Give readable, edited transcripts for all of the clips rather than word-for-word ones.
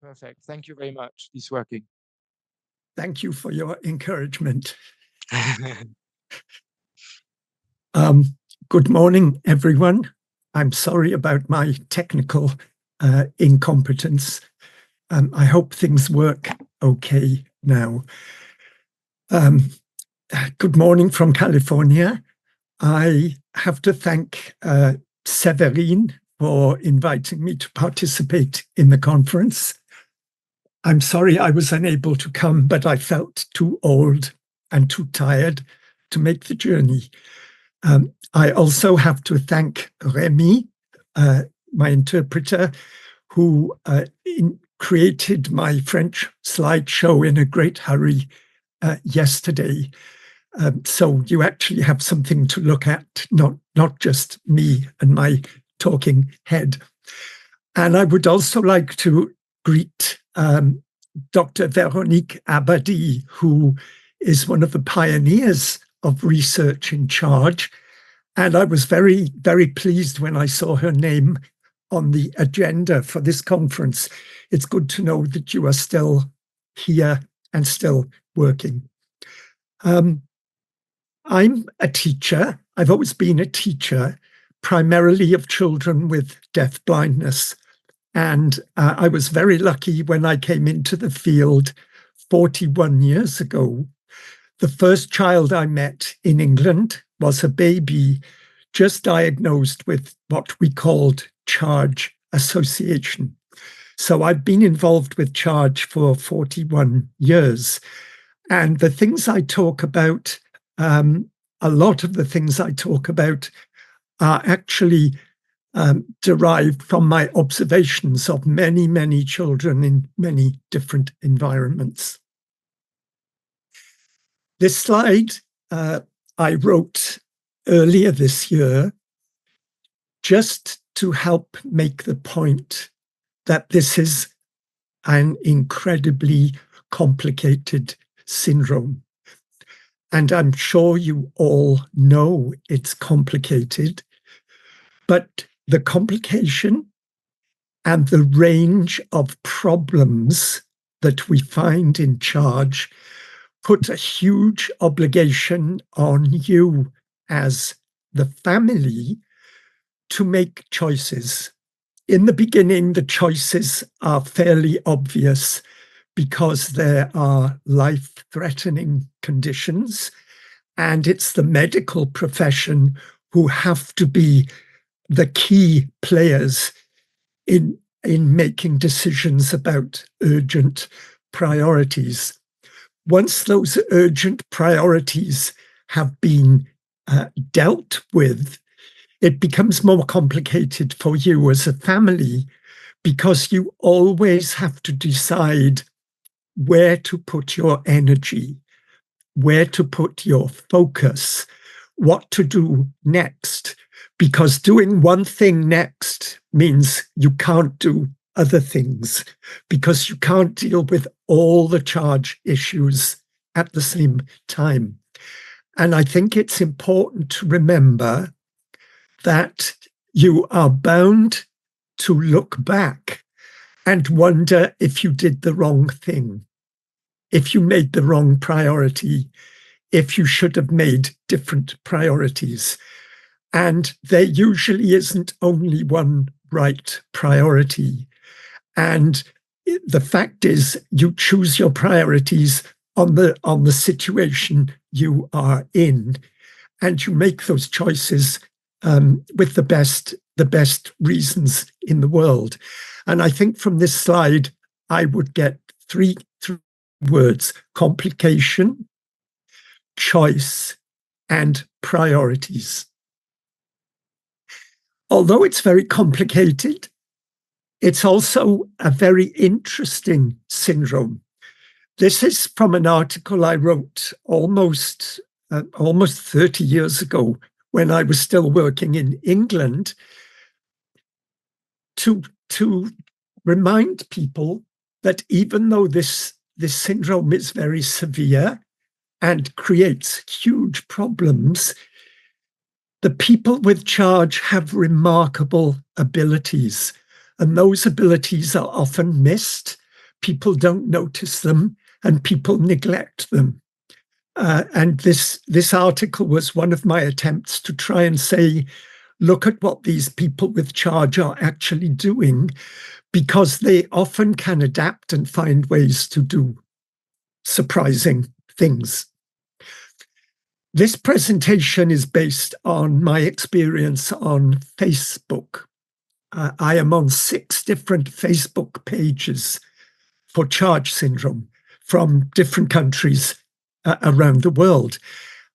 Perfect. Thank you very much. It's working. Thank you for your encouragement. Good morning, everyone. I'm sorry about my technical incompetence. I hope things work okay now. Good morning from California. I have to thank Severine for inviting me to participate in the conference. I'm sorry I was unable to come, but I felt too old and too tired to make the journey. I also have to thank Remy, my interpreter, who created my French slideshow in a great hurry yesterday. So you actually have something to look at, not just me and my talking head. And I would also like to greet Dr. Véronique Abadi, who is one of the pioneers of research in charge. And I was very, very pleased when I saw her name on the agenda for this conference. It's good to know that you are still here and still working. I'm a teacher. I've always been a teacher, primarily of children with deaf blindness. And I was very lucky when I came into the field 41 years ago. The first child I met in England was a baby just diagnosed with what we called charge association. So I've been involved with charge for 41 years. And the things I talk about, a lot of the things I talk about are actually derived from my observations of many, many children in many different environments. This slide I wrote earlier this year just to help make the point that this is an incredibly complicated syndrome. And I'm sure you all know it's complicated, but the complication and the range of problems that we find in charge put a huge obligation on you as the family to make choices. In the beginning, the choices are fairly obvious because there are life-threatening conditions, and it's the medical profession who have to be the key players in making decisions about urgent priorities. Once those urgent priorities have been dealt with, it becomes more complicated for you as a family because you always have to decide where to put your energy, where to put your focus, what to do next. Because doing one thing next means you can't do other things, because you can't deal with all the charge issues at the same time. And I think it's important to remember that you are bound to look back and wonder if you did the wrong thing, if you made the wrong priority, if you should have made different priorities. And there usually isn't only one right priority. And the fact is, you choose your priorities on the situation you are in, and you make those choices with the best reasons in the world. And I think from this slide, I would get three words: complication, choice, and priorities. Although it's very complicated, it's also a very interesting syndrome. This is from an article I wrote almost 30 years ago when I was still working in England to remind people that even though this syndrome is very severe and creates huge problems, the people with charge have remarkable abilities, and those abilities are often missed people don't notice them and people neglect them. And this article was one of my attempts to try and say, look at what these people with charge are actually doing, because they often can adapt and find ways to do surprising things. This presentation is based on my experience on Facebook. I am on 6 different Facebook pages for charge syndrome from different countries around the world.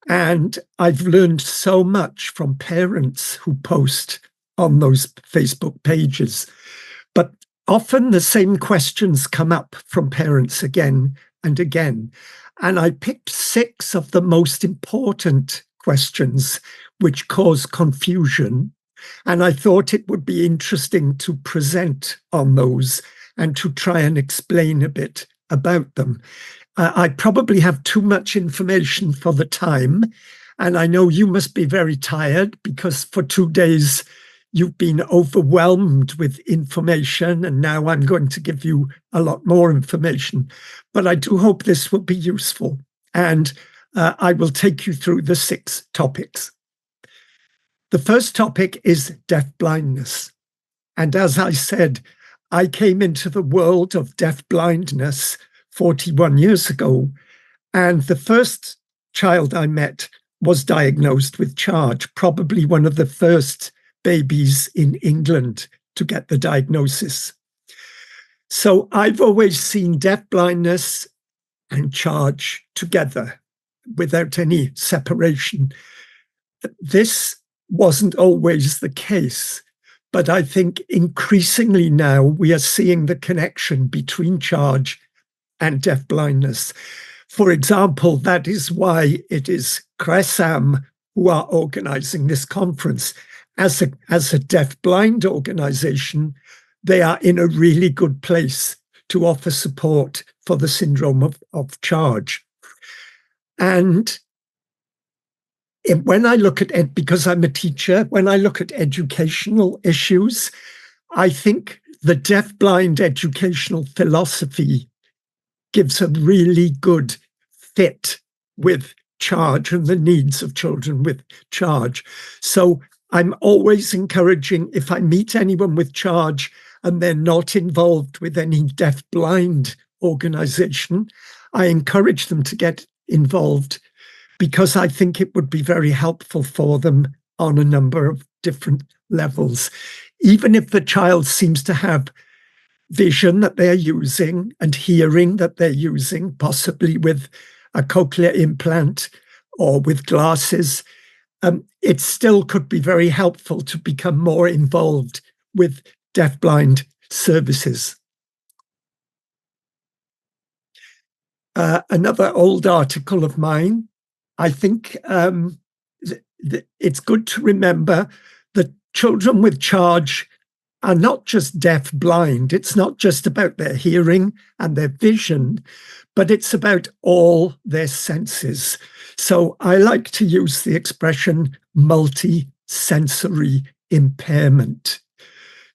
And I've learned so much from parents who post on those Facebook pages. But often the same questions come up from parents again and again. And I picked 6 of the most important questions which cause confusion. And I thought it would be interesting to present on those and to try and explain a bit about them. I probably have too much information for the time. And I know you must be very tired because for 2 days you've been overwhelmed with information, and now I'm going to give you a lot more information. But I do hope this will be useful, and I will take you through the 6 topics. The first topic is deafblindness. And as I said, I came into the world of deafblindness 41 years ago, and the first child I met was diagnosed with charge, probably one of the first babies in England to get the diagnosis. So I've always seen deafblindness and charge together without any separation. This wasn't always the case, but I think increasingly now we are seeing the connection between charge and deafblindness. For example, that is why it is CRESAM who are organizing this conference. As a deafblind organization, they are in a really good place to offer support for the syndrome of charge. And when I look at because I'm a teacher, when I look at educational issues, I think the deafblind educational philosophy gives a really good fit with charge and the needs of children with charge. So I'm always encouraging, if I meet anyone with charge and they're not involved with any deafblind organization, I encourage them to get involved because I think it would be very helpful for them on a number of different levels. Even if the child seems to have vision that they're using and hearing that they're using, possibly with a cochlear implant or with glasses, it still could be very helpful to become more involved with deafblind services. Another old article of mine, I think it's good to remember that children with charge are not just deaf-blind. It's not just about their hearing and their vision, but it's about all their senses. So I like to use the expression multi-sensory impairment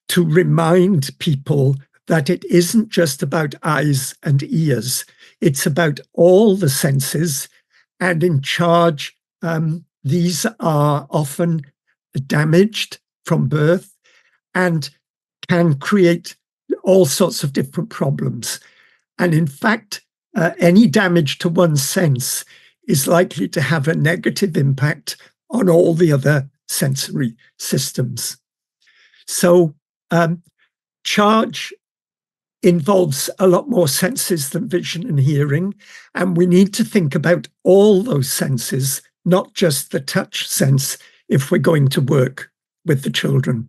to remind people that it isn't just about eyes and ears. It's about all the senses, and in charge, these are often damaged from birth and can create all sorts of different problems. And in fact, any damage to one sense is likely to have a negative impact on all the other sensory systems. So charge involves a lot more senses than vision and hearing, and we need to think about all those senses, not just the touch sense, if we're going to work with the children.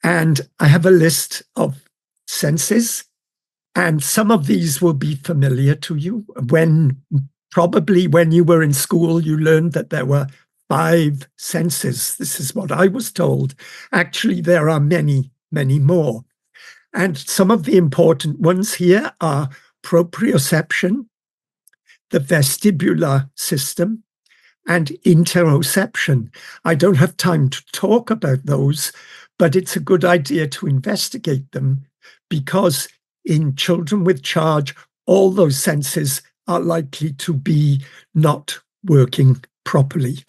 And I have a list of senses, and some of these will be familiar to you. Probably when you were in school, you learned that there were 5 senses. This is what I was told. Actually, there are many, many more. And some of the important ones here are proprioception, the vestibular system, and interoception. I don't have time to talk about those, but it's a good idea to investigate them because in children with charge, all those senses are likely to be not working properly.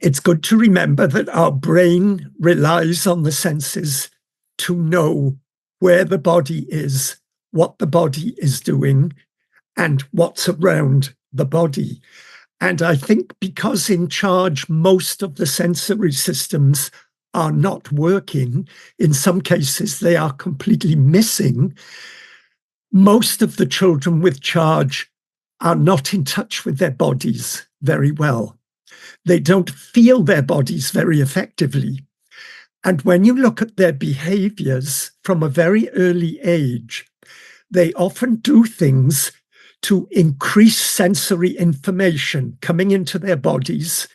It's good to remember that our brain relies on the senses to know where the body is, what the body is doing, and what's around the body. And I think because in charge, most of the sensory systems are not working, in some cases they are completely missing, most of the children with charge are not in touch with their bodies very well. They don't feel their bodies very effectively. And when you look at their behaviors from a very early age, they often do things to increase sensory information coming into their bodies,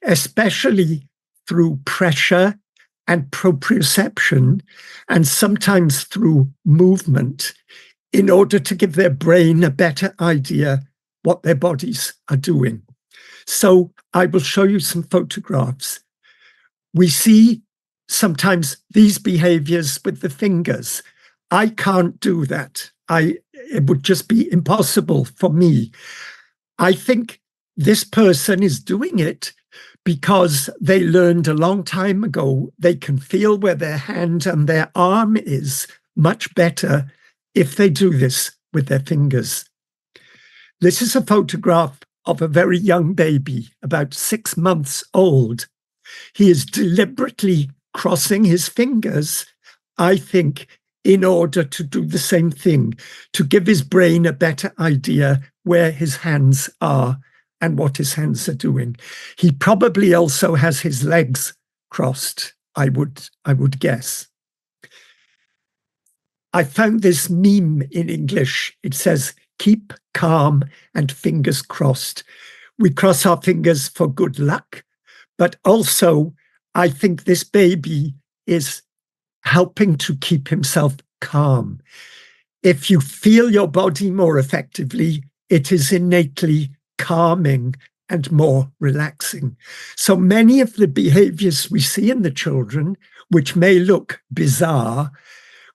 especially through pressure and proprioception, and sometimes through movement, in order to give their brain a better idea what their bodies are doing. So I will show you some photographs. We see sometimes these behaviors with the fingers. I can't do that. It would just be impossible for me. I think this person is doing it because they learned a long time ago they can feel where their hand and their arm is much better if they do this with their fingers. This is a photograph of a very young baby, about 6 months old. He is deliberately crossing his fingers, I think, in order to do the same thing, to give his brain a better idea where his hands are and what his hands are doing. He probably also has his legs crossed, I would guess. I found this meme in English. It says, "Keep calm and fingers crossed." We cross our fingers for good luck, but also I think this baby is helping to keep himself calm. If you feel your body more effectively, it is innately calming and more relaxing. So many of the behaviors we see in the children, which may look bizarre,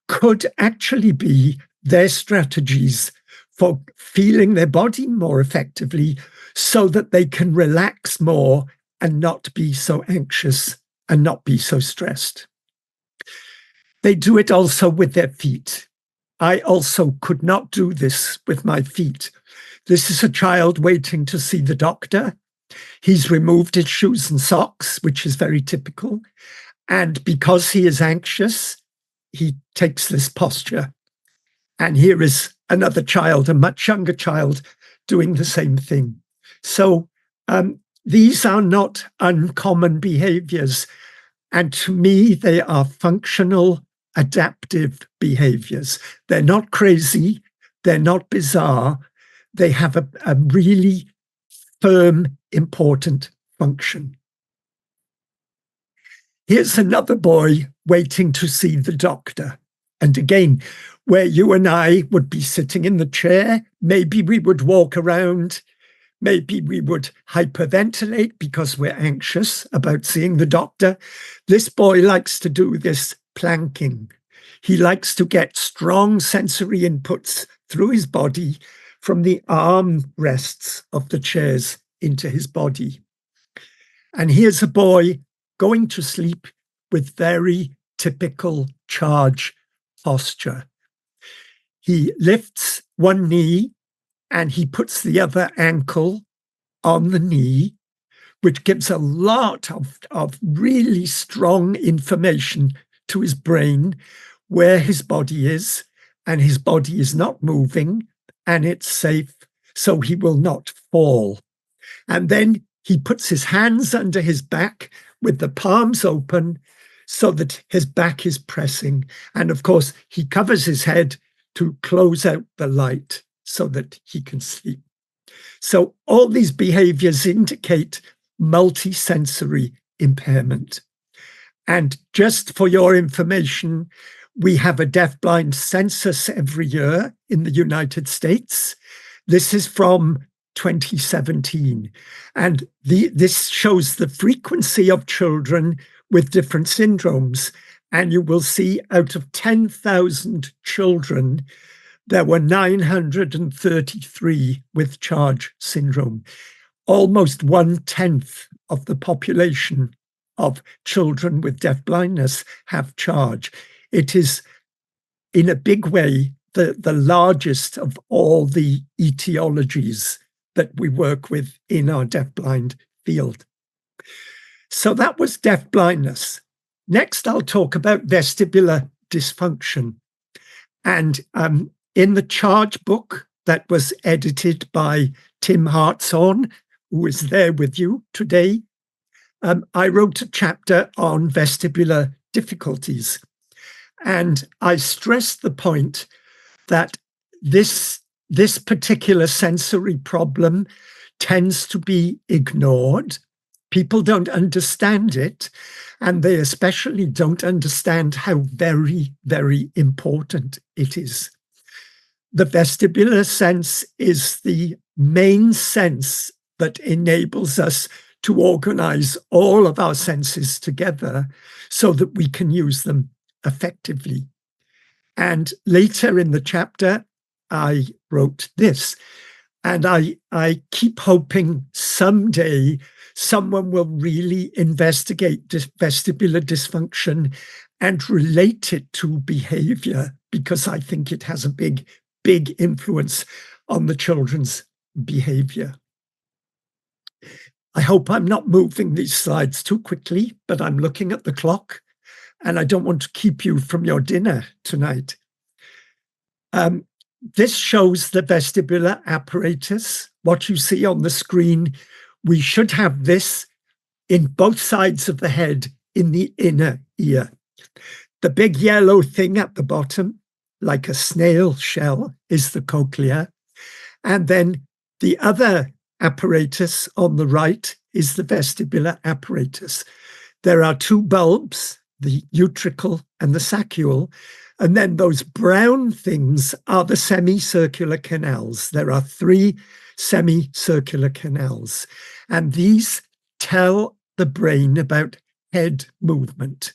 could actually be their strategies for feeling their body more effectively so that they can relax more and not be so anxious and not be so stressed. They do it also with their feet. I also could not do this with my feet. This is a child waiting to see the doctor. He's removed his shoes and socks, which is very typical. And because he is anxious, he takes this posture. And here is another child, a much younger child, doing the same thing. So these are not uncommon behaviors. And to me, they are functional, adaptive behaviors. They're not crazy. They're not bizarre. They have a really firm, important function. Here's another boy waiting to see the doctor. And again, where you and I would be sitting in the chair, maybe we would walk around, maybe we would hyperventilate because we're anxious about seeing the doctor. This boy likes to do this planking. He likes to get strong sensory inputs through his body from the arm rests of the chairs into his body. And here's a boy going to sleep with very typical charge posture. He lifts one knee and he puts the other ankle on the knee, which gives a lot of really strong information to his brain where his body is, and his body is not moving and it's safe, so he will not fall. And then he puts his hands under his back with the palms open so that his back is pressing. And of course, he covers his head to close out the light so that he can sleep. So all these behaviors indicate multisensory impairment. And just for your information, we have a deafblind census every year in the United States. This is from 2017. And this shows the frequency of children with different syndromes. and you will see out of 10,000 children, there were 933 with Charge syndrome. Almost 1/10 of the population of children with deafblindness have Charge. It is, in a big way, the largest of all the etiologies that we work with in our deafblind field. So that was deafblindness. Next, I'll talk about vestibular dysfunction. And in the Charge book that was edited by Tim Hartshorn, who is there with you today, I wrote a chapter on vestibular difficulties. And I stressed the point that this particular sensory problem tends to be ignored. People don't understand it, and they especially don't understand how very, very important it is. The vestibular sense is the main sense that enables us to organize all of our senses together so that we can use them effectively. And later in the chapter, I wrote this, and I keep hoping someday someone will really investigate vestibular dysfunction and relate it to behavior, because I think it has a big influence on the children's behavior. I hope I'm not moving these slides too quickly, but I'm looking at the clock, and I don't want to keep you from your dinner tonight. This shows the vestibular apparatus. What you see on the screen, we should have this in both sides of the head in the inner ear. The big yellow thing at the bottom, like a snail shell, is the cochlea. And then the other apparatus on the right is the vestibular apparatus. There are two bulbs, the utricle and the saccule, and then those brown things are the semicircular canals. There are 3 semicircular canals, and these tell the brain about head movement.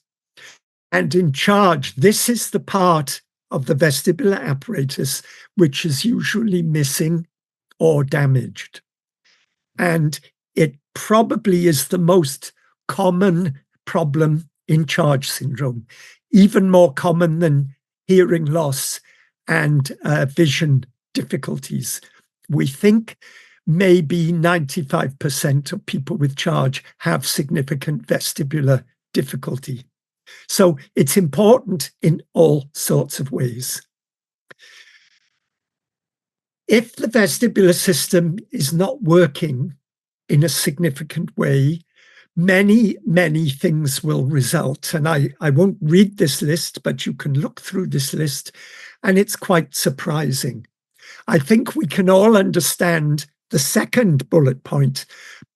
And in Charge, this is the part of the vestibular apparatus which is usually missing or damaged. And it probably is the most common problem in Charge syndrome, even more common than hearing loss and vision difficulties. We think maybe 95% of people with Charge have significant vestibular difficulty. So it's important in all sorts of ways. If the vestibular system is not working in a significant way, many things will result. And I won't read this list, but you can look through this list, and it's quite surprising. I think we can all understand the second bullet point,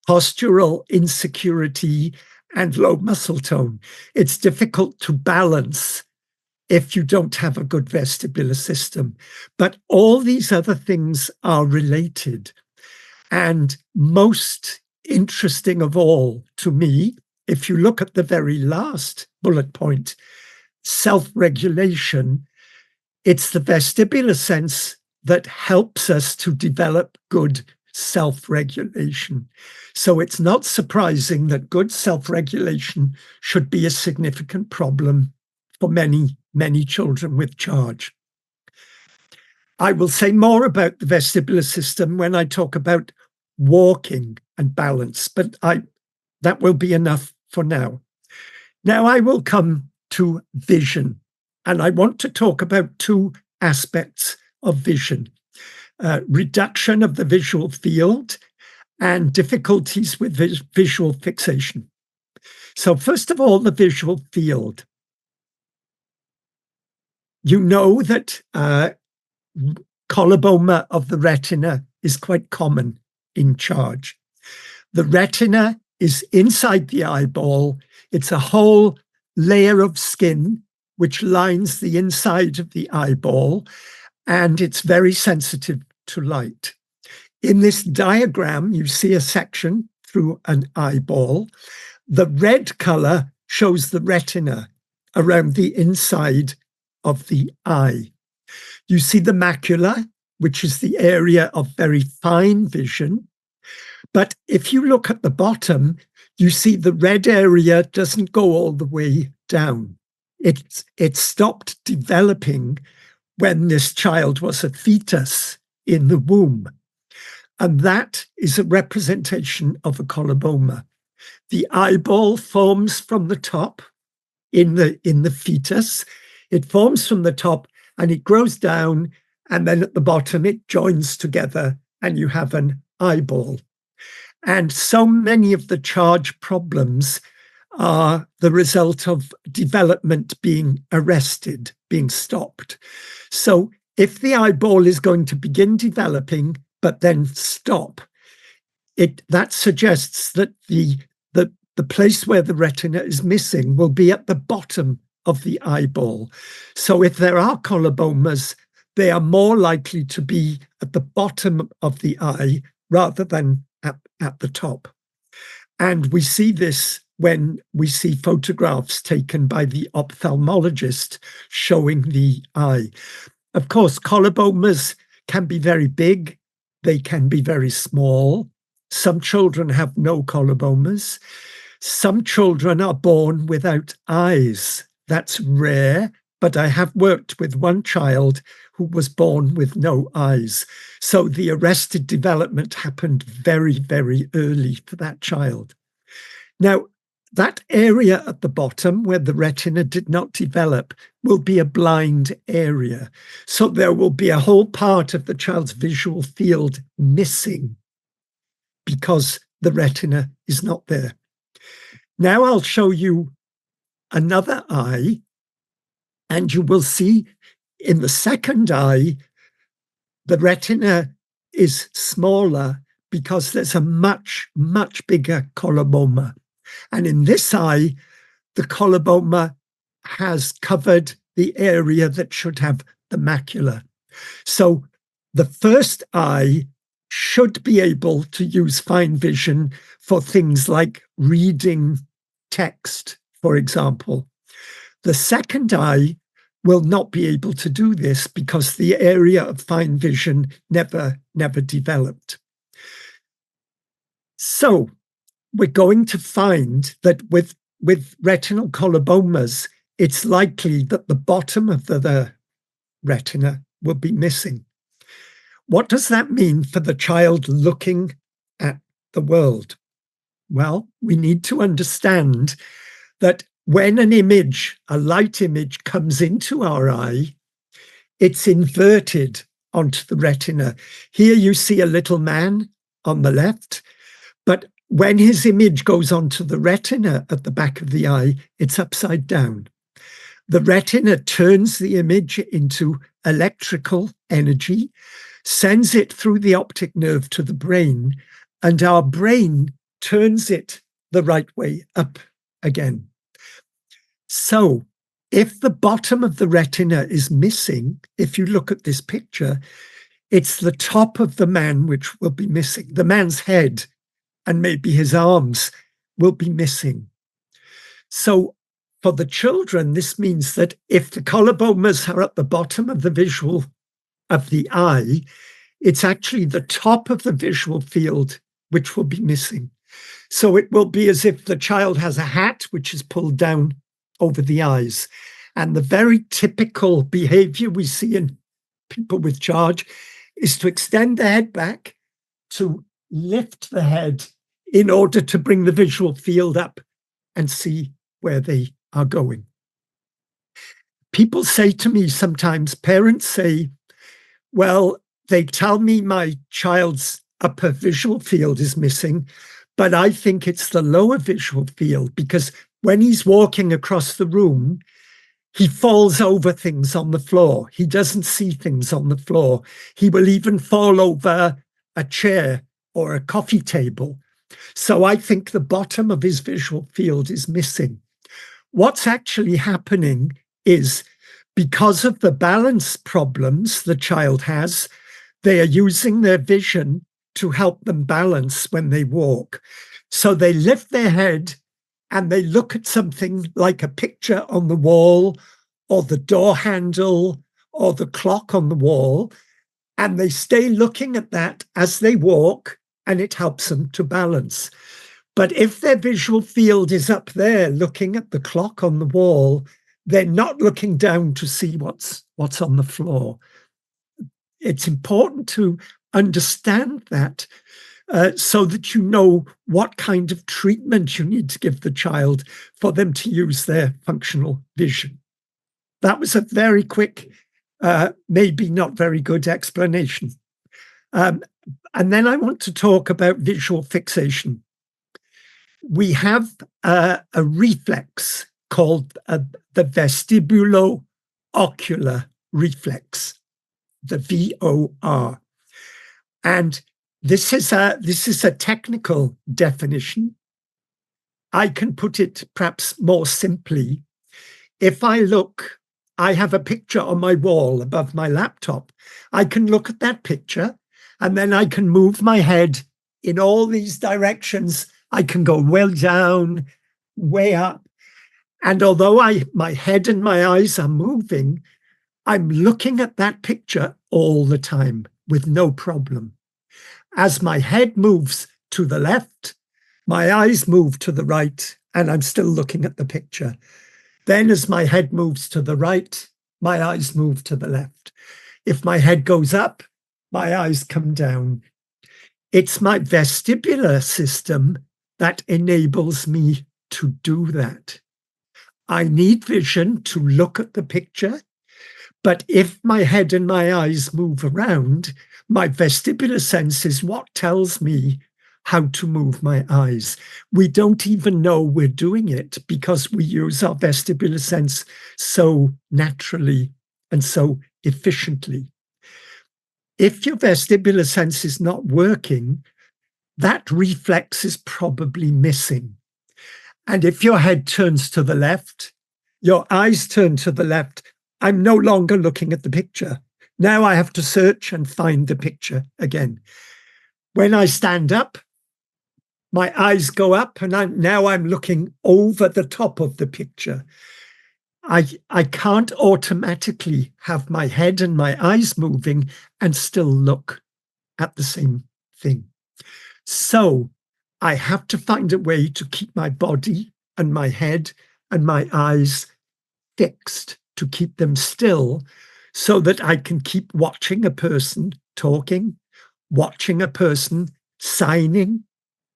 postural insecurity and low muscle tone. It's difficult to balance if you don't have a good vestibular system. But all these other things are related. And most interesting of all to me, if you look at the very last bullet point, self-regulation, it's the vestibular sense that helps us to develop good self-regulation. So it's not surprising that good self-regulation should be a significant problem for many children with Charge. I will say more about the vestibular system when I talk about walking and balance, but that will be enough for now. Now I will come to vision, and I want to talk about 2 aspects of vision. Reduction of the visual field and difficulties with visual fixation. So first of all, the visual field. You know that coloboma of the retina is quite common in Charge. The retina is inside the eyeball. It's a whole layer of skin which lines the inside of the eyeball, and it's very sensitive to light. In this diagram, you see a section through an eyeball. The red color shows the retina, around the inside of the eye. You see the macula, which is the area of very fine vision. But if you look at the bottom, you see the red area doesn't go all the way down. It stopped developing when this child was a fetus in the womb. And that is a representation of a coloboma. The eyeball forms from the top in the fetus. It forms from the top and it grows down, and then at the bottom it joins together and you have an eyeball. And so many of the charge problems are the result of development being arrested, being stopped. So if the eyeball is going to begin developing but then stop, that suggests that the place where the retina is missing will be at the bottom of the eyeball. So if there are colobomas, they are more likely to be at the bottom of the eye rather than at the top. And we see this when we see photographs taken by the ophthalmologist showing the eye. Of course, colobomas can be very big. They can be very small. Some children have no colobomas. Some children are born without eyes. That's rare, but I have worked with one child who was born with no eyes. So the arrested development happened very, very early for that child. Now, that area at the bottom where the retina did not develop will be a blind area. So there will be a whole part of the child's visual field missing because the retina is not there. Now I'll show you another eye, and you will see in the second eye, the retina is smaller because there's a much, much bigger coloboma. And in this eye, the coloboma has covered the area that should have the macula. So the first eye should be able to use fine vision for things like reading text, for example. The second eye will not be able to do this because the area of fine vision never developed. So we're going to find that with retinal colobomas, it's likely that the bottom of the retina will be missing. What does that mean for the child looking at the world? Well, we need to understand that when an image, a light image, comes into our eye, it's inverted onto the retina. Here you see a little man on the left, but when his image goes onto the retina at the back of the eye, it's upside down. The retina turns the image into electrical energy, sends it through the optic nerve to the brain, and our brain turns it the right way up again. So if the bottom of the retina is missing, if you look at this picture, it's the top of the man which will be missing. The man's head and maybe his arms will be missing. So for the children, this means that if the colobomas are at the bottom of the visual of the eye, it's actually the top of the visual field which will be missing. So it will be as if the child has a hat which is pulled down over the eyes. And the very typical behavior we see in people with charge is to extend the head back, to lift the head in order to bring the visual field up and see where they are going. People say to me sometimes, parents say, well, they tell me my child's upper visual field is missing, but I think it's the lower visual field because when he's walking across the room, he falls over things on the floor. He doesn't see things on the floor. He will even fall over a chair or a coffee table. So I think the bottom of his visual field is missing. What's actually happening is because of the balance problems the child has, they are using their vision to help them balance when they walk. So they lift their head and they look at something like a picture on the wall or the door handle or the clock on the wall, and they stay looking at that as they walk, and it helps them to balance. But if their visual field is up there looking at the clock on the wall, they're not looking down to see what's on the floor. It's important to understand that so that you know what kind of treatment you need to give the child for them to use their functional vision. That was a very quick, maybe not very good explanation. And then I want to talk about visual fixation. We have a reflex called the vestibulo-ocular reflex, the VOR. And this is a technical definition. I can put it perhaps more simply. If I look, I have a picture on my wall above my laptop. I can look at that picture, and then I can move my head in all these directions. I can go well down, way up. And although my head and my eyes are moving, I'm looking at that picture all the time with no problem. As my head moves to the left, my eyes move to the right, and I'm still looking at the picture. Then as my head moves to the right, my eyes move to the left. If my head goes up, my eyes come down. It's my vestibular system that enables me to do that. I need vision to look at the picture, but if my head and my eyes move around, my vestibular sense is what tells me how to move my eyes. We don't even know we're doing it because we use our vestibular sense so naturally and so efficiently. If your vestibular sense is not working, that reflex is probably missing. And if your head turns to the left, your eyes turn to the left, I'm no longer looking at the picture. Now I have to search and find the picture again. When I stand up, my eyes go up, and now I'm looking over the top of the picture. I can't automatically have my head and my eyes moving and still look at the same thing. So I have to find a way to keep my body and my head and my eyes fixed, to keep them still, so that I can keep watching a person talking, watching a person signing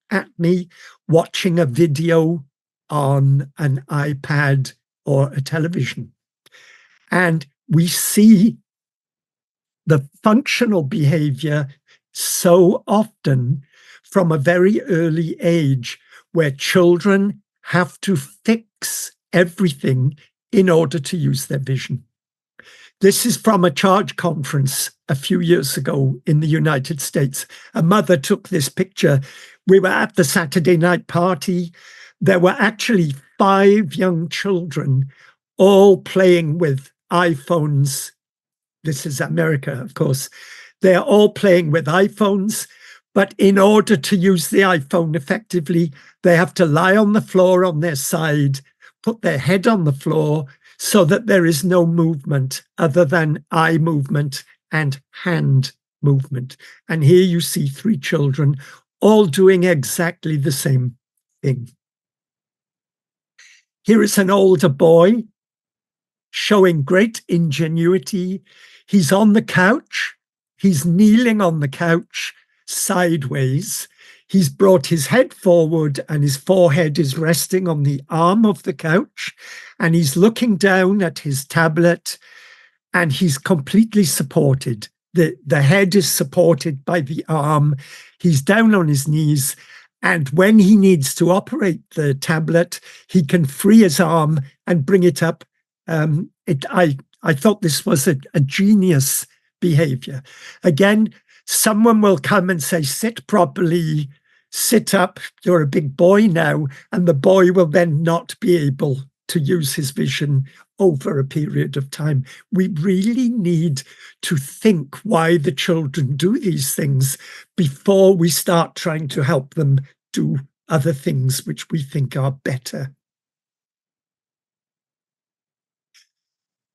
at me, watching a video on an iPad or a television. And we see the functional behavior so often from a very early age, where children have to fix everything in order to use their vision. This is from a charge conference a few years ago in the United States. A mother took this picture. We were at the Saturday night party. There were actually 5 young children all playing with iPhones. This is America, of course. They're all playing with iPhones, but in order to use the iPhone effectively, they have to lie on the floor on their side, put their head on the floor so that there is no movement other than eye movement and hand movement. And here you see 3 children all doing exactly the same thing. Here is an older boy showing great ingenuity. He's on the couch. He's kneeling on the couch sideways. He's brought his head forward and his forehead is resting on the arm of the couch, and he's looking down at his tablet, and he's completely supported. The head is supported by the arm. He's down on his knees, and when he needs to operate the tablet, he can free his arm and bring it up. I thought this was a genius behavior. Again, someone will come and say, sit properly, sit up, you're a big boy now, and the boy will then not be able to use his vision over a period of time. We really need to think why the children do these things before we start trying to help them do other things which we think are better.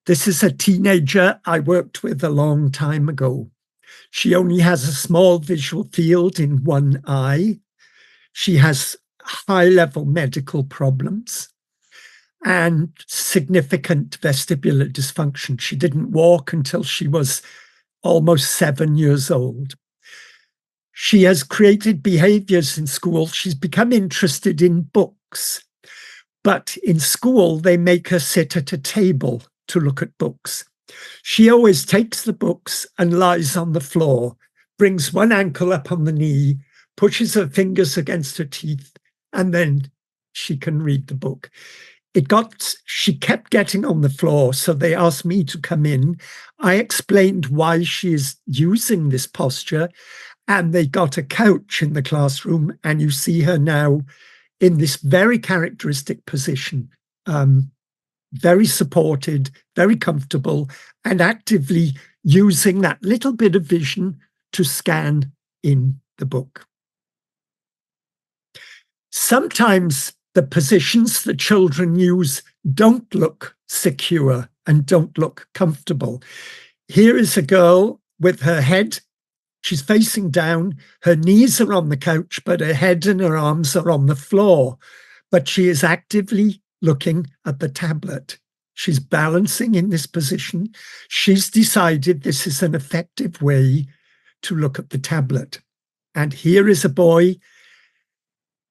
This is a teenager I worked with a long time ago. She only has a small visual field in one eye. She has high-level medical problems and significant vestibular dysfunction. She didn't walk until she was almost 7 years old. She has created behaviors in school. She's become interested in books, but in school, they make her sit at a table to look at books. She always takes the books and lies on the floor, brings one ankle up on the knee, pushes her fingers against her teeth, and then she can read the book. She kept getting on the floor, so they asked me to come in. I explained why she is using this posture, and they got a couch in the classroom, and you see her now in this very characteristic position, very supported, very comfortable, and actively using that little bit of vision to scan in the book. Sometimes the positions that children use don't look secure and don't look comfortable. Here is a girl with her head, she's facing down, her knees are on the couch, but her head and her arms are on the floor. But she is actively looking at the tablet. She's balancing in this position. She's decided this is an effective way to look at the tablet. And here is a boy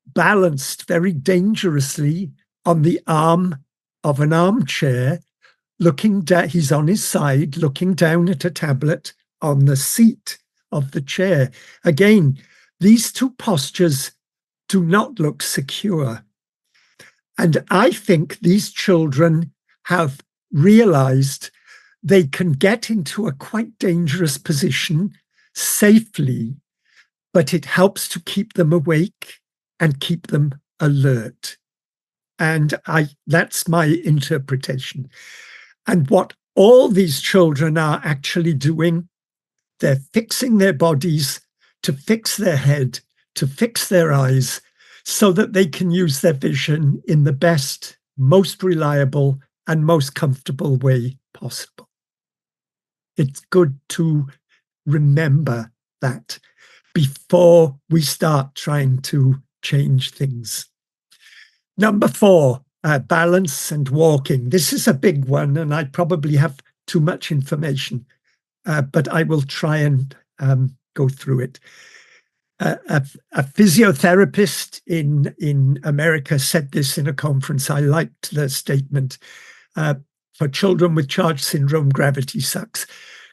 balanced very dangerously on the arm of an armchair, looking down. He's on his side, looking down at a tablet on the seat of the chair. Again, these two postures do not look secure. And I think these children have realized they can get into a quite dangerous position safely, but it helps to keep them awake and keep them alert. And that's my interpretation. And what all these children are actually doing, they're fixing their bodies to fix their head, to fix their eyes, so that they can use their vision in the best, most reliable, and most comfortable way possible. It's good to remember that before we start trying to change things. Number 4, balance and walking. This is a big one, and I probably have too much information, but I will try and go through it. A physiotherapist in America said this in a conference. I liked the statement. For children with Charge syndrome, gravity sucks.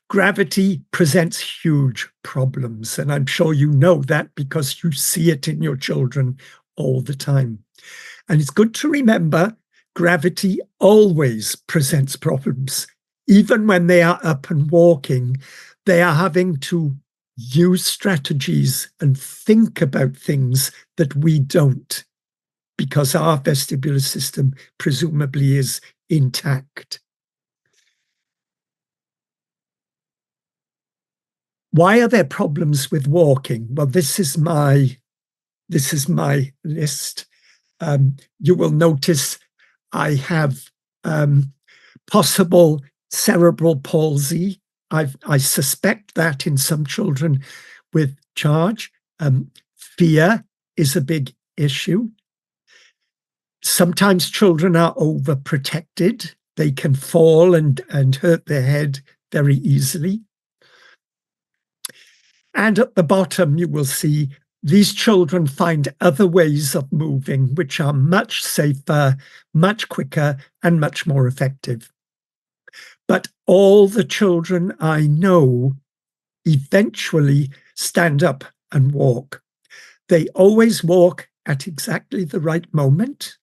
Gravity presents huge problems, and I'm sure you know that because you see it in your children all the time. And it's good to remember gravity always presents problems. Even when they are up and walking, they are having to use strategies and think about things that we don't, because our vestibular system presumably is intact. Why are there problems with walking? Well, this is my list. You will notice I have possible cerebral palsy. I suspect that in some children with Charge. Fear is a big issue. Sometimes children are overprotected. They can fall and hurt their head very easily. And at the bottom, you will see these children find other ways of moving, which are much safer, much quicker, and much more effective. But all the children I know eventually stand up and walk. They always walk at exactly the right moment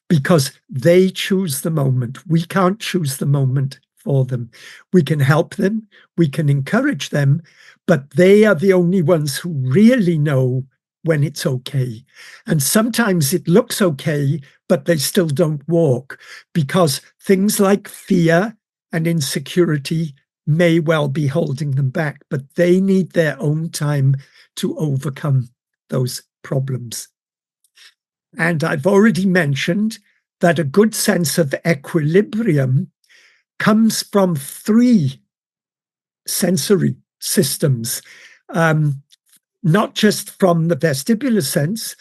because they choose the moment. We can't choose the moment for them. We can help them, we can encourage them, but they are the only ones who really know when it's okay. And sometimes it looks okay, but they still don't walk because things like fear and insecurity may well be holding them back, but they need their own time to overcome those problems. And I've already mentioned that a good sense of equilibrium comes from 3 sensory systems, not just from the vestibular sense,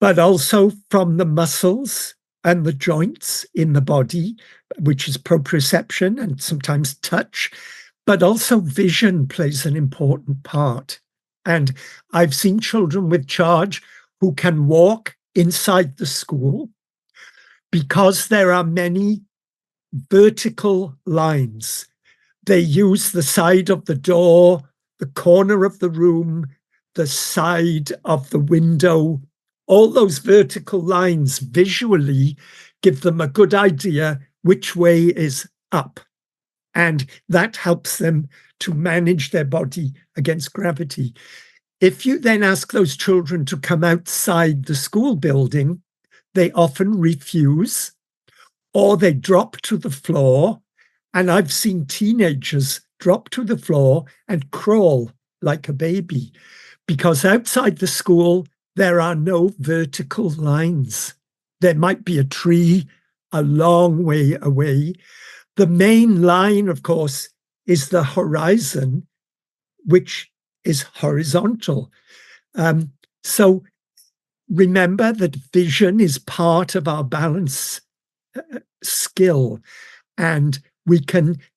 but also from the muscles and the joints in the body, which is proprioception and sometimes touch, but also vision plays an important part. And I've seen children with charge who can walk inside the school because there are many vertical lines. They use the side of the door, the corner of the room, the side of the window. All those vertical lines visually give them a good idea which way is up. And that helps them to manage their body against gravity. If you then ask those children to come outside the school building, they often refuse, or they drop to the floor. And I've seen teenagers drop to the floor and crawl like a baby, because outside the school, there are no vertical lines. There might be a tree a long way away. The main line, of course, is the horizon, which is horizontal. So remember that vision is part of our balance skill, and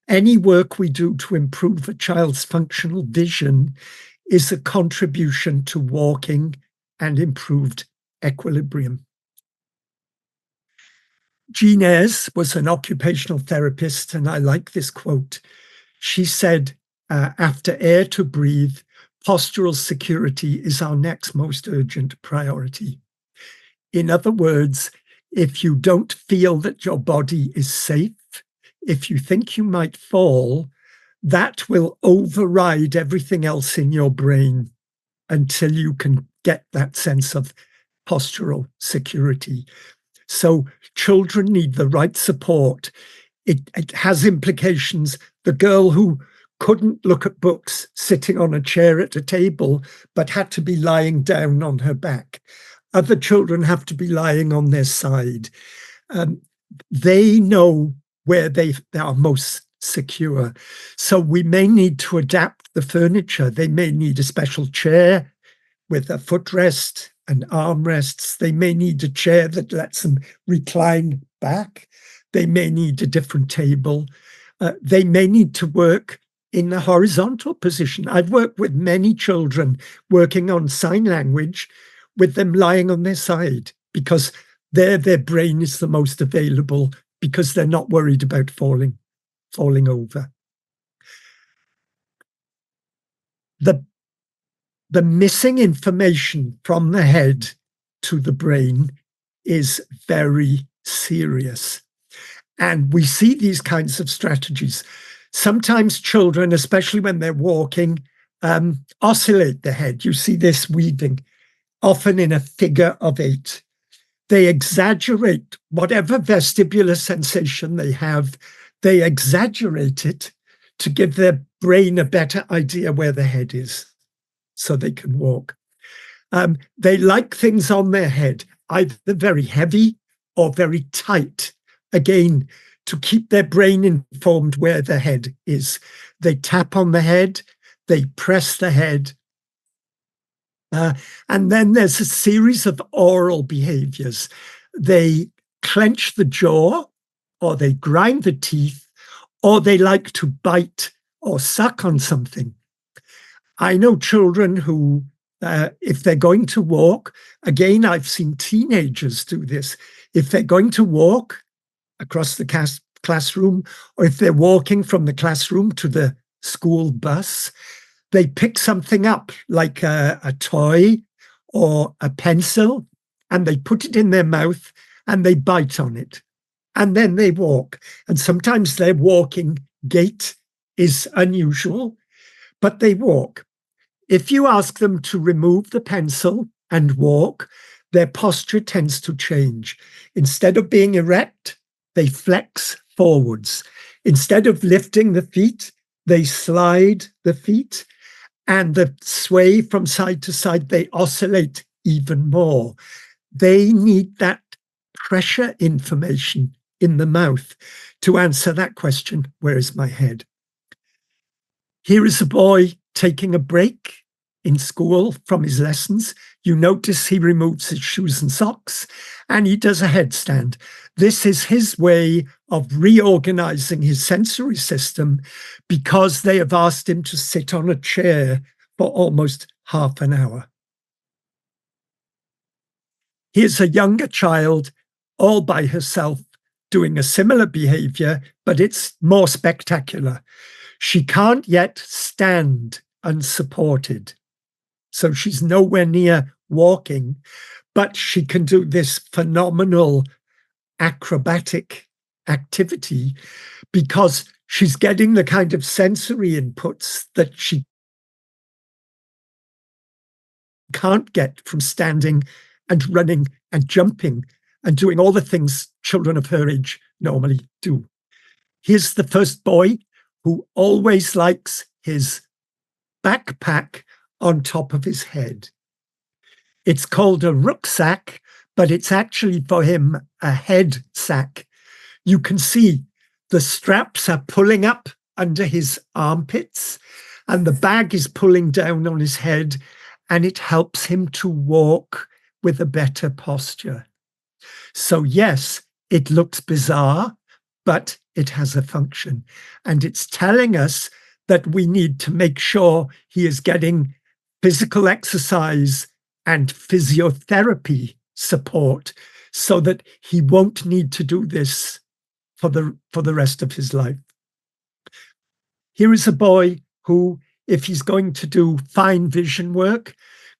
any work we do to improve a child's functional vision is a contribution to walking and improved equilibrium. Jean Ayres was an occupational therapist, and I like this quote. She said, after air to breathe, postural security is our next most urgent priority. In other words, if you don't feel that your body is safe, if you think you might fall, that will override everything else in your brain until you can get that sense of postural security. So children need the right support. It has implications. The girl who couldn't look at books sitting on a chair at a table, but had to be lying down on her back. Other children have to be lying on their side. They know where they are most secure. So we may need to adapt the furniture. They may need a special chair with a footrest and armrests. They may need a chair that lets them recline back. They may need a different table. They may need to work in the horizontal position. I've worked with many children working on sign language with them lying on their side, because their brain is the most available, because they're not worried about falling over. The missing information from the head to the brain is very serious. And we see these kinds of strategies. Sometimes children, especially when they're walking, oscillate the head. You see this weaving, often in a figure of 8. They exaggerate whatever vestibular sensation they have. They exaggerate it to give their brain a better idea where the head is, so they can walk. They like things on their head, either very heavy or very tight, again, to keep their brain informed where the head is. They tap on the head, they press the head. And then there's a series of oral behaviors. They clench the jaw, or they grind the teeth, or they like to bite or suck on something. I know children who, if they're going to walk, again, I've seen teenagers do this. If they're going to walk across the classroom, or if they're walking from the classroom to the school bus, they pick something up, like a toy or a pencil, and they put it in their mouth and they bite on it. And then they walk. And sometimes their walking gait is unusual, but they walk. If you ask them to remove the pencil and walk, their posture tends to change. Instead of being erect, they flex forwards. Instead of lifting the feet, they slide the feet. And the sway from side to side, they oscillate even more. they need that pressure information in the mouth to answer that question, where is my head? Here is a boy taking a break in school from his lessons. You notice he removes his shoes and socks and he does a headstand. This is his way of reorganizing his sensory system because they have asked him to sit on a chair for almost half an hour. Here's a younger child all by herself doing a similar behavior, but it's more spectacular. She can't yet stand unsupported. So she's nowhere near walking, but she can do this phenomenal acrobatic activity because she's getting the kind of sensory inputs that she can't get from standing and running and jumping and doing all the things children of her age normally do. Here's the first boy who always likes his backpack on top of his head. It's called a rucksack, but it's actually for him a head sack. You can see the straps are pulling up under his armpits and the bag is pulling down on his head, and it helps him to walk with a better posture. So yes, it looks bizarre, but it has a function. And it's telling us that we need to make sure he is getting physical exercise and physiotherapy support so that he won't need to do this for the rest of his life. Here is a boy who, if he's going to do fine vision work,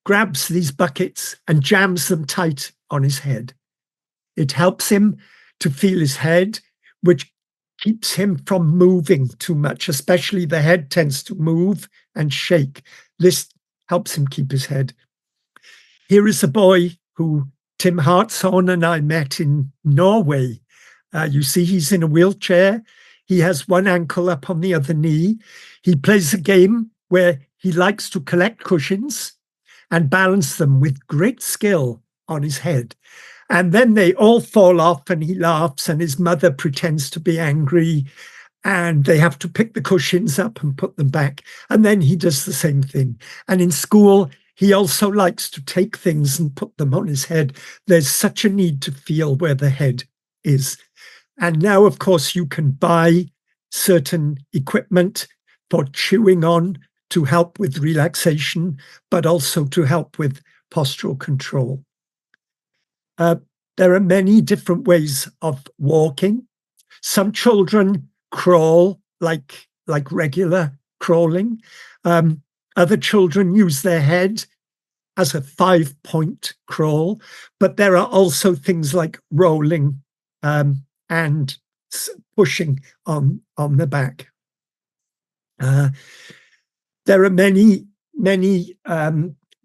grabs these buckets and jams them tight on his head. It helps him to feel his head, which keeps him from moving too much, especially the head tends to move and shake. This helps him keep his head. Here is a boy who Tim Hartshorn and I met in Norway. You see he's in a wheelchair. He has one ankle up on the other knee. He plays a game where he likes to collect cushions and balance them with great skill on his head. And then they all fall off and he laughs and his mother pretends to be angry and they have to pick the cushions up and put them back. And then he does the same thing. And in school, he also likes to take things and put them on his head. There's such a need to feel where the head is. And now, of course, you can buy certain equipment for chewing on to help with relaxation, but also to help with postural control. There are many different ways of walking. Some children crawl like regular crawling. Other children use their head as a 5-point crawl, but there are also things like rolling and pushing on the back. There are many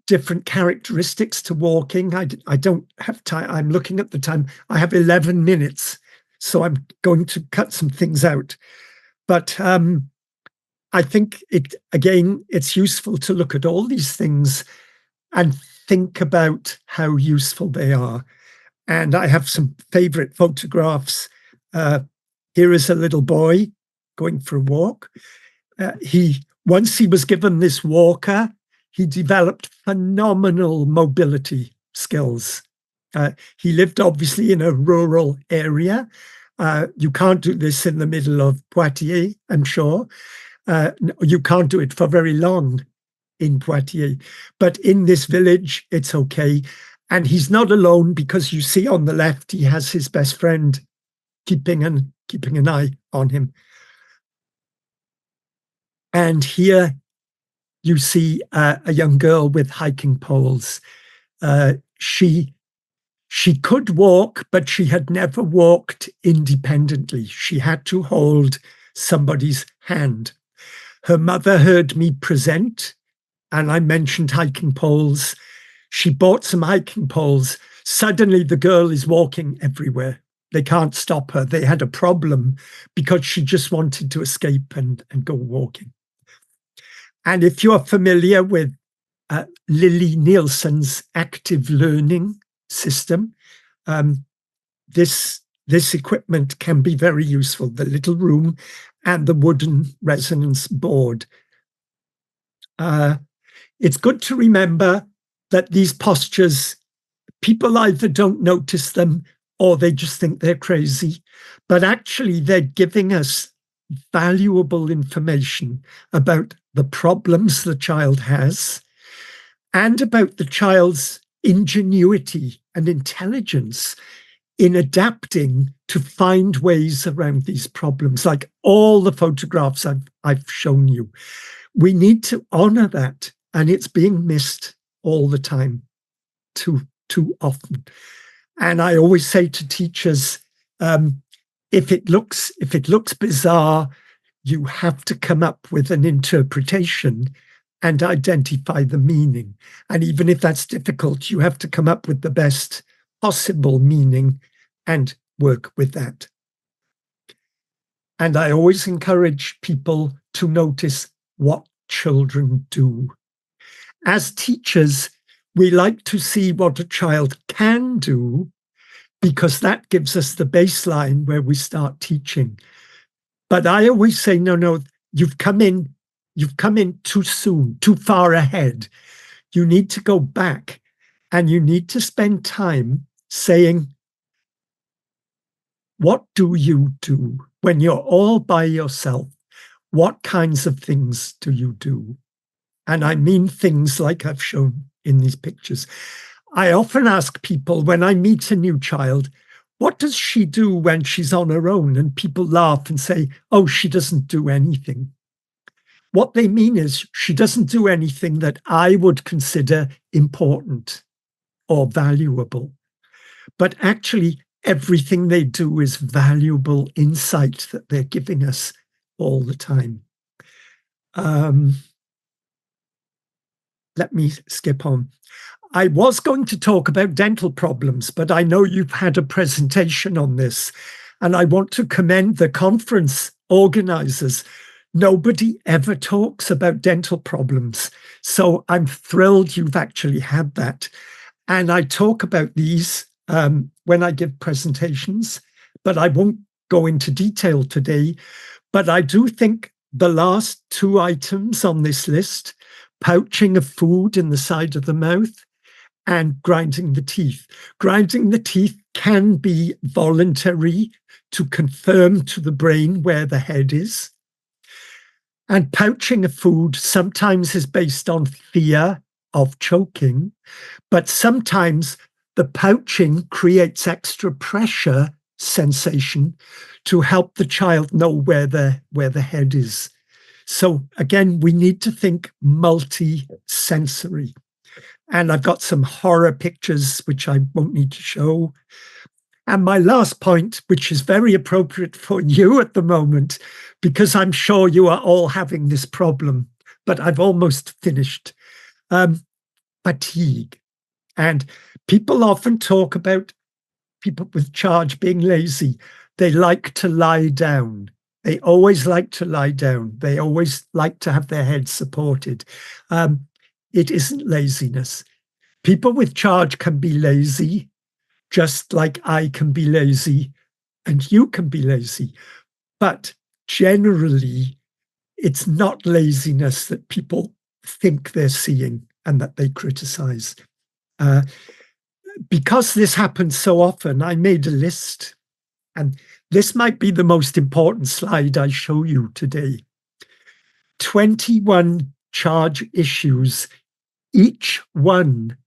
different characteristics to walking. I don't have time. I'm looking at the time. I have 11 minutes, so I'm going to cut some things out. But I think it's useful to look at all these things and think about how useful they are. And I have some favorite photographs. Here is a little boy going for a walk. Once he was given this walker, he developed phenomenal mobility skills. He lived obviously in a rural area. You can't do this in the middle of Poitiers, I'm sure. You can't do it for very long in Poitiers. But in this village, it's okay. And he's not alone because you see on the left, he has his best friend keeping an eye on him. And here you see a young girl with hiking poles. She could walk, but she had never walked independently. She had to hold somebody's hand. Her mother heard me present, and I mentioned hiking poles. She bought some hiking poles. Suddenly, the girl is walking everywhere. They can't stop her. They had a problem because she just wanted to escape and go walking. And if you're familiar with Lily Nielsen's active learning system. This equipment can be very useful, the little room and the wooden resonance board. It's good to remember that these postures, people either don't notice them or they just think they're crazy, but actually they're giving us valuable information about the problems the child has and about the child's ingenuity and intelligence in adapting to find ways around these problems, like all the photographs I've shown you. We need to honor that, and it's being missed all the time, too often. And I always say to teachers, if it looks bizarre, you have to come up with an interpretation and identify the meaning. And even if that's difficult, you have to come up with the best possible meaning and work with that. And I always encourage people to notice what children do. As teachers, we like to see what a child can do because that gives us the baseline where we start teaching. But I always say, no, you've come in too soon, too far ahead. You need to go back and you need to spend time saying, what do you do when you're all by yourself? What kinds of things do you do? And I mean things like I've shown in these pictures. I often ask people when I meet a new child, what does she do when she's on her own? And people laugh and say, oh, she doesn't do anything. What they mean is she doesn't do anything that I would consider important or valuable. But actually, everything they do is valuable insight that they're giving us all the time. Let me skip on. I was going to talk about dental problems, but I know you've had a presentation on this, and I want to commend the conference organizers. Nobody ever talks about dental problems, so I'm thrilled you've actually had that. And I talk about these when I give presentations, but I won't go into detail today. But I do think the last two items on this list, pouching of food in the side of the mouth and grinding the teeth. Grinding the teeth can be voluntary to confirm to the brain where the head is. And pouching of food sometimes is based on fear of choking, but sometimes the pouching creates extra pressure sensation to help the child know where the head is. So again, we need to think multi-sensory. And I've got some horror pictures, which I won't need to show. And my last point, which is very appropriate for you at the moment, because I'm sure you are all having this problem, but I've almost finished. Fatigue. And people often talk about people with charge being lazy. They like to lie down. They always like to lie down. They always like to have their head supported. It isn't laziness. People with charge can be lazy, just like I can be lazy and you can be lazy. But generally, it's not laziness that people think they're seeing and that they criticize. Because this happens so often, I made a list, and this might be the most important slide I show you today. 21 charge issues, each one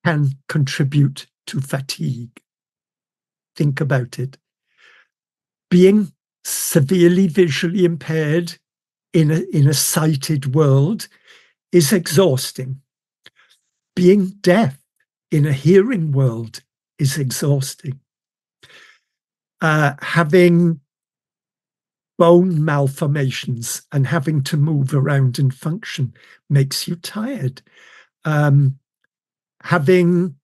can contribute to fatigue. Think about it. Being severely visually impaired in a sighted world is exhausting. Being deaf in a hearing world is exhausting. Having bone malformations and having to move around and function makes you tired. Having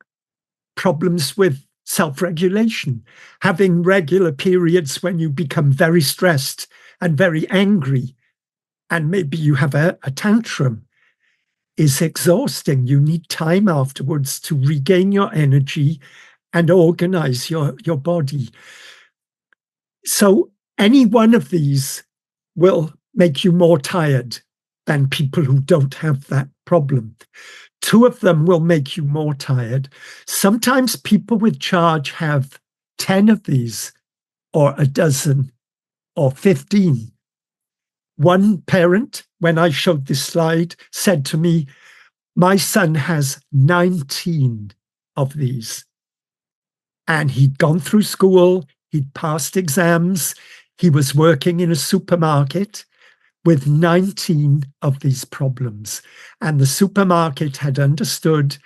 problems with self-regulation, having regular periods when you become very stressed and very angry, and maybe you have a tantrum. is exhausting. You need time afterwards to regain your energy and organize your body. So any one of these will make you more tired than people who don't have that problem. 2 of them will make you more tired. Sometimes people with charge have 10 of these, or a dozen, or 15. One parent, when I showed this slide, said to me, my son has 19 of these. And he'd gone through school, he'd passed exams, he was working in a supermarket with 19 of these problems. And the supermarket had understood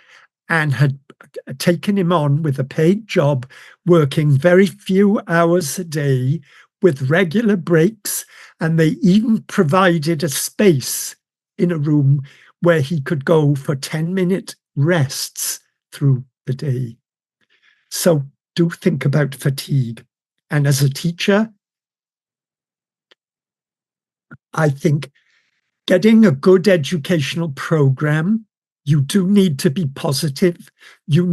and had taken him on with a paid job, working very few hours a day with regular breaks. And they even provided a space in a room where he could go for 10-minute rests through the day. So do think about fatigue. And as a teacher, I think getting a good educational program, you do need to be positive. You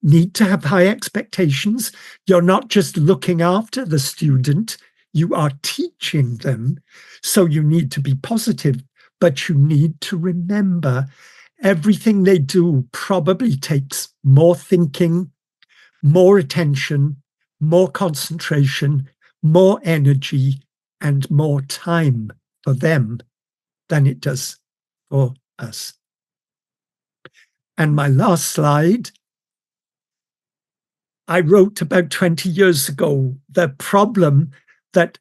need to have high expectations. You're not just looking after the student, you are teaching them. So you need to be positive, but you need to remember everything they do probably takes more thinking, more attention, more concentration, more energy, and more time for them than it does for us. And my last slide, I wrote about 20 years ago the problem that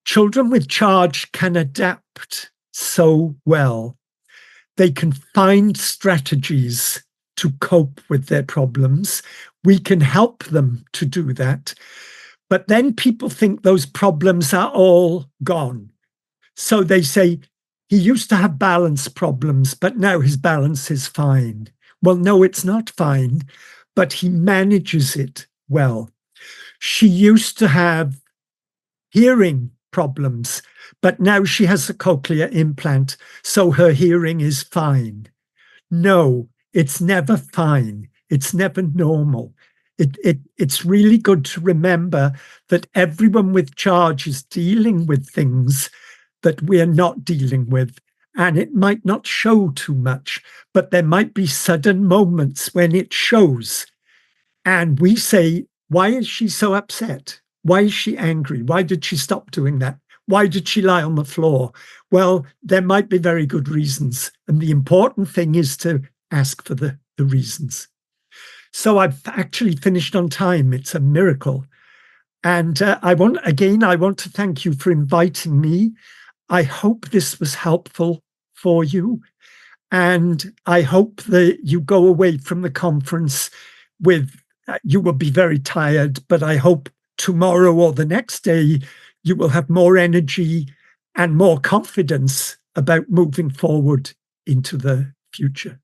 children with charge can adapt so well. They can find strategies to cope with their problems. We can help them to do that. But then people think those problems are all gone. So they say, he used to have balance problems, but now his balance is fine. Well, no, it's not fine, but he manages it well. She used to have hearing problems, but now she has a cochlear implant, so her hearing is fine. No, it's never fine. It's never normal. It's really good to remember that everyone with charge is dealing with things that we're not dealing with. And it might not show too much, but there might be sudden moments when it shows. And we say, why is she so upset? Why is she angry? Why did she stop doing that? Why did she lie on the floor? Well, there might be very good reasons. And the important thing is to ask for the reasons. So I've actually finished on time. It's a miracle. And I want to thank you for inviting me. I hope this was helpful for you. And I hope that you go away from the conference with, you will be very tired, but I hope tomorrow or the next day, you will have more energy and more confidence about moving forward into the future.